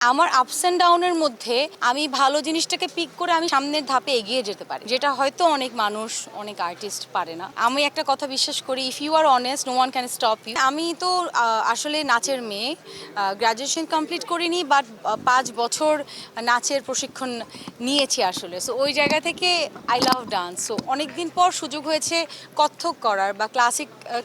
আমার ups and ডাউনের মধ্যে আমি ভালো জিনিসটাকে পিক করে আমি সামনের ধাপে এগিয়ে যেতে পারি, যেটা হয়তো অনেক মানুষ, অনেক আর্টিস্ট পারে না। আমি একটা কথা বিশ্বাস করি, if you are honest, no one can stop you. আমি তো আসলে নাচের মেয়ে, গ্র্যাজুয়েশন কমপ্লিট করিনি, বাট 5 বছর নাচের প্রশিক্ষণ নিয়েছি আসলে। সো ওই জায়গা থেকে আই লাভ ডান্স। সো অনেকদিন পর সুযোগ হয়েছে কত্থক করার বা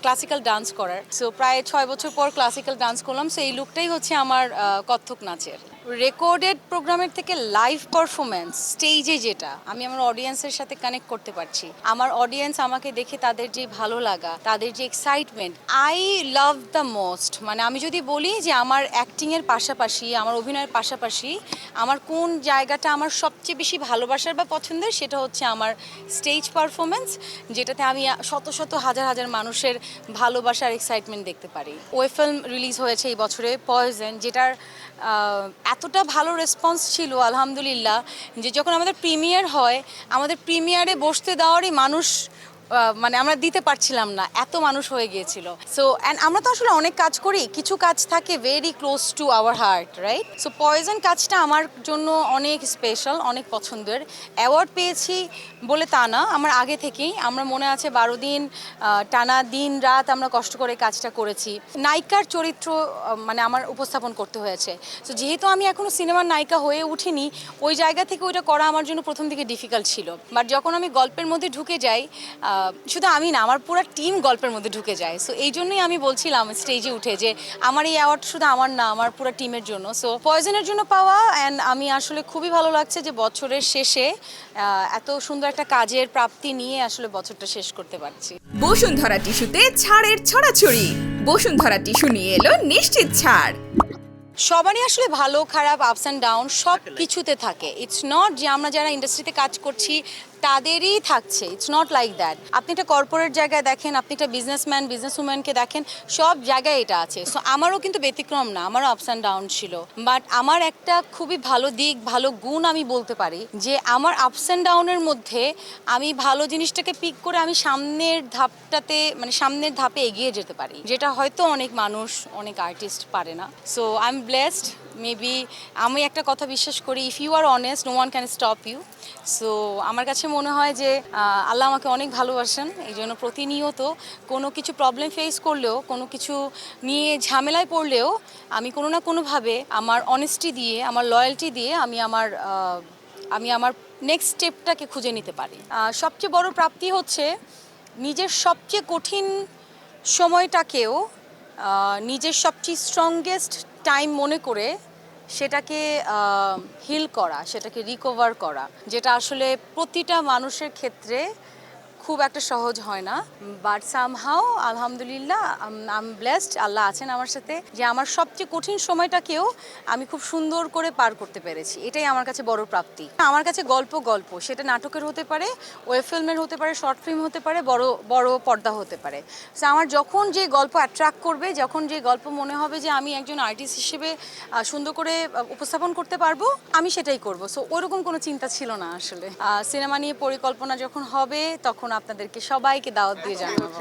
ক্লাসিক্যাল ডান্স করার। সো প্রায় 6 বছর পর ক্লাসিক্যাল ডান্স করলাম। সো এই লুকটাই হচ্ছে আমার কত্থক নাচের। রেকর্ডেড প্রোগ্রামের থেকে লাইভ পারফরমেন্স স্টেজে, যেটা আমি আমার অডিয়েন্সের সাথে কানেক্ট করতে পারছি, আমার অডিয়েন্স আমাকে দেখে তাদের যে ভালো লাগা, তাদের যে excitement, I love the most. মানে আমি যদি বলি যে আমার অ্যাক্টিংয়ের পাশাপাশি, আমার অভিনয়ের পাশাপাশি আমার কোন জায়গাটা আমার সবচেয়ে বেশি ভালোবাসার বা পছন্দের, সেটা হচ্ছে আমার স্টেজ পারফরমেন্স, যেটাতে আমি শত শত হাজার হাজার মানুষের ভালোবাসার এক্সাইটমেন্ট দেখতে পারি। ওয়েব ফিল্ম রিলিজ হয়েছে এই বছরে, পয়জন, যেটার এতটা ভালো রেসপন্স ছিল আলহামদুলিল্লাহ, যে যখন আমাদের প্রিমিয়ার হয়, আমাদের প্রিমিয়ারে বসতে দেওয়ারই মানুষ মানে আমরা দিতে পারছিলাম না, এত মানুষ হয়ে গিয়েছিল। সো অ্যান্ড আমরা তো আসলে অনেক কাজ করি, কিছু কাজ থাকে very close to our heart, right? So poison কাজটা আমার জন্য অনেক স্পেশাল, অনেক পছন্দের। অ্যাওয়ার্ড পেয়েছি বলে তা না, আমার আগে থেকেই, আমরা মনে আছে 12 দিন টানা দিন রাত আমরা কষ্ট করে কাজটা করেছি। নায়িকার চরিত্র মানে আমার উপস্থাপন করতে হয়েছে। সো যেহেতু আমি এখনও সিনেমার নায়িকা হয়ে উঠিনি, ওই জায়গা থেকে ওইটা করা আমার জন্য প্রথম দিকে ডিফিকাল্ট ছিল। বাট যখন আমি গল্পের মধ্যে ঢুকে যাই, শুধু আমি না, আমার পুরো টিম গল্পের মধ্যে ঢুকে যায়। সো এই জন্যই আমি বলছিলাম স্টেজে উঠে যে আমার এই অ্যাওয়ার্ড শুধু আমার না, আমার পুরো টিমের জন্য। সো পয়জনের জন্য পাওয়া, অ্যান্ড আমি আসলে খুবই ভালো লাগছে যে বছরের শেষে এত সুন্দর একটা কাজের প্রাপ্তি নিয়ে আসলে বছরটা শেষ করতে পারছি। বসুন্ধরা টিস্যুতে ছাড়ের ছড়াছড়ি। বসুন্ধরা টিস্যু নিয়ে এলো নিশ্চিত ছাড়। সবারই আসলে ভালো খারাপ, আপস অ্যান্ড ডাউন সব কিছুতে থাকে। ইটস নট যে আমরা যারা ইন্ডাস্ট্রিতে কাজ করছি তাদেরই থাকছে, ইটস নট লাইক দ্যাট। আপনি একটা কর্পোরেট জায়গায় দেখেন, আপনি একটা বিজনেসউম্যানকে দেখেন, সব জায়গায় এটা আছে। সো আমারও কিন্তু ব্যতিক্রম না, আমারও আপস অ্যান্ড ডাউন ছিল। বাট আমার একটা খুবই ভালো দিক, ভালো গুণ আমি বলতে পারি, যে আমার আপস অ্যান্ড ডাউনের মধ্যে আমি ভালো জিনিসটাকে পিক করে আমি সামনের ধাপে এগিয়ে যেতে পারি, যেটা হয়তো অনেক মানুষ, অনেক আর্টিস্ট পারে না। So I am blessed. Maybe আমি একটা কথা বিশ্বাস করি, if you are honest, no one can stop you. So আমার কাছে মনে হয় যে আল্লাহ আমাকে অনেক ভালোবাসেন, এই জন্য প্রতিনিয়ত কোনো কিছু প্রবলেম ফেস করলেও, কোনো কিছু নিয়ে ঝামেলায় পড়লেও আমি কোনো না কোনোভাবে আমার অনেস্টি দিয়ে, আমার লয়্যালটি দিয়ে আমি আমার নেক্সট স্টেপটাকে খুঁজে নিতে পারি। সবচেয়ে বড় প্রাপ্তি হচ্ছে নিজের সবচেয়ে কঠিন সময়টাকেও নিজের সবচেয়ে স্ট্রংগেস্ট টাইম মনে করে সেটাকে হিল করা, সেটাকে রিকভার করা, যেটা আসলে প্রতিটা মানুষের ক্ষেত্রে খুব একটা সহজ হয় না। বাট সামহাও আলহামদুলিল্লাহ আই এম ব্লেসড, আল্লাহ আছেন আমার সাথে, যে আমার সবচেয়ে কঠিন সময়টাকেও আমি খুব সুন্দর করে পার করতে পেরেছি। এটাই আমার কাছে বড় প্রাপ্তি। আমার কাছে গল্প সেটা নাটকের হতে পারে, ওয়েব ফিল্মের হতে পারে, শর্ট ফিল্ম হতে পারে, বড় পর্দা হতে পারে। সো আমার যখন যে গল্প অ্যাট্রাক্ট করবে, যখন যে গল্প মনে হবে যে আমি একজন আর্টিস্ট হিসেবে সুন্দর করে উপস্থাপন করতে পারবো, আমি সেটাই করব। সো ওরকম কোনো চিন্তা ছিল না আসলে। সিনেমা নিয়ে পরিকল্পনা যখন হবে, তখন আপনাদেরকে সবাইকে দাওয়াত দিয়ে জানাবো।